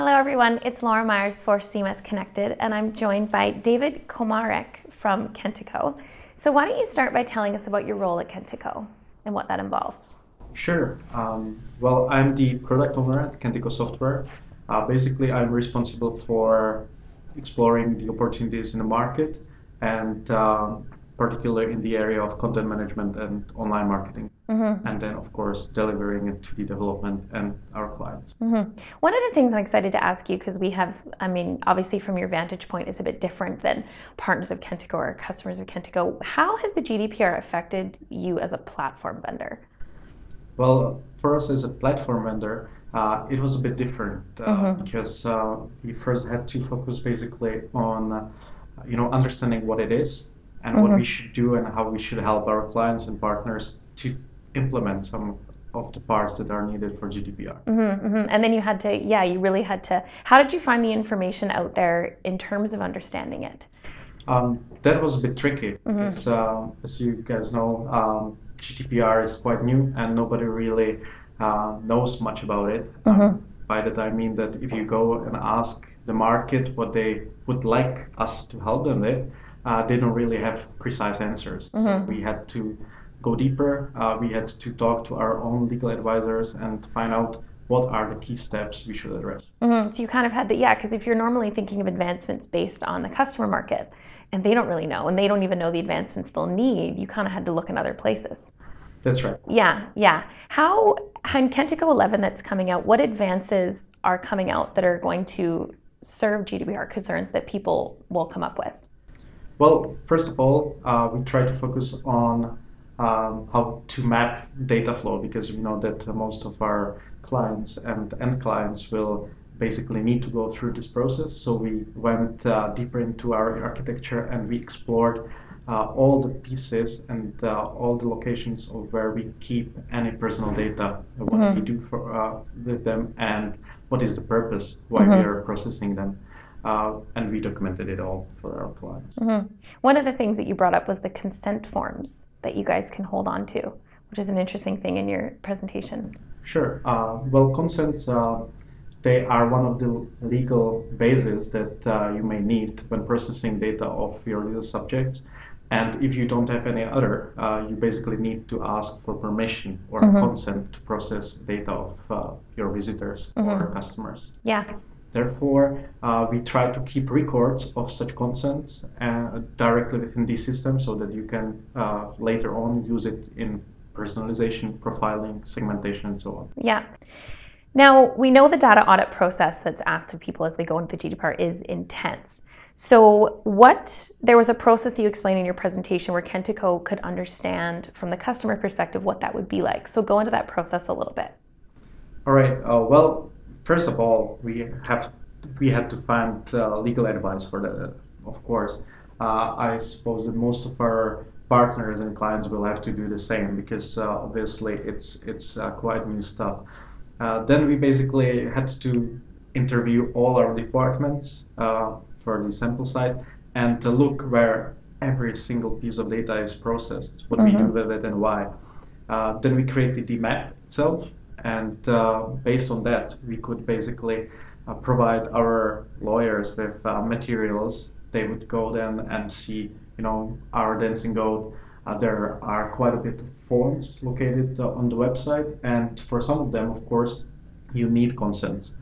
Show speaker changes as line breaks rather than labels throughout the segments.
Hello everyone, it's Laura Myers for CMS-Connected, and I'm joined by David Komarek from Kentico. So why don't you start by telling us about your role at Kentico and what that involves?
Sure. Well, I'm the product owner at Kentico Software. Basically, I'm responsible for exploring the opportunities in the market and particularly in the area of content management and online marketing. And then, of course, delivering it to the development and our clients.
One of the things I'm excited to ask you, because we have, obviously from your vantage point is a bit different than partners of Kentico or customers of Kentico. How has the GDPR affected you as a platform vendor?
Well, for us as a platform vendor, it was a bit different because we first had to focus basically on, understanding what it is and what we should do and how we should help our clients and partners to implement some of the parts that are needed for GDPR.
And then you had to, you really had to, how did you find the information out there in terms of understanding it?
That was a bit tricky because, as you guys know, GDPR is quite new and nobody really knows much about it. By that I mean that if you go and ask the market what they would like us to help them with, they don't really have precise answers. So we had to go deeper. We had to talk to our own legal advisors and find out what are the key steps we should address.
So you kind of had to, because if you're normally thinking of advancements based on the customer market and they don't really know and they don't even know the advancements they'll need, you kind of had to look in other places.
That's right.
Yeah. How, in Kentico 11 that's coming out, what advances are coming out that are going to serve GDPR concerns that people will come up with?
Well, first of all, we try to focus on how to map data flow, because we know that most of our clients and end clients will basically need to go through this process. So we went deeper into our architecture and we explored all the pieces and all the locations of where we keep any personal data, what we do with them, and what is the purpose why we are processing them. And we documented it all for our clients.
One of the things that you brought up was the consent forms that you guys can hold on to, which is an interesting thing in your presentation.
Sure. Well, consents, they are one of the legal bases that you may need when processing data of your user subjects. And if you don't have any other, you basically need to ask for permission or consent to process data of your visitors or customers. Therefore, we try to keep records of such consents directly within these systems so that you can later on use it in personalization, profiling, segmentation, and so on.
Now, we know the data audit process that's asked of people as they go into the GDPR is intense. So there was a process that you explained in your presentation where Kentico could understand from the customer perspective what that would be like. So go into that process a little bit.
All right. Well, first of all, we had to find legal advice for that, of course. I suppose that most of our partners and clients will have to do the same because obviously it's quite new stuff. Then we basically had to interview all our departments for the sample site and to look where every single piece of data is processed, what we do with it and why. Then we created the map itself. And based on that, we could basically provide our lawyers with materials. They would go then and see, our dancing goat. There are quite a bit of forms located on the website. And for some of them, of course, you need consents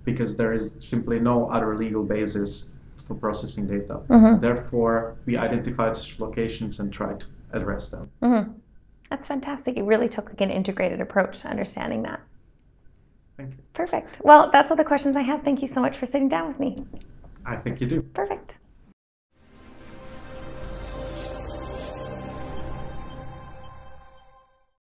because there is simply no other legal basis for processing data. Therefore, we identified such locations and tried to address them.
That's fantastic. You really took an integrated approach to understanding that.
Thank you.
Perfect. Well, that's all the questions I have. Thank you so much for sitting down with me.
I think you do.
Perfect.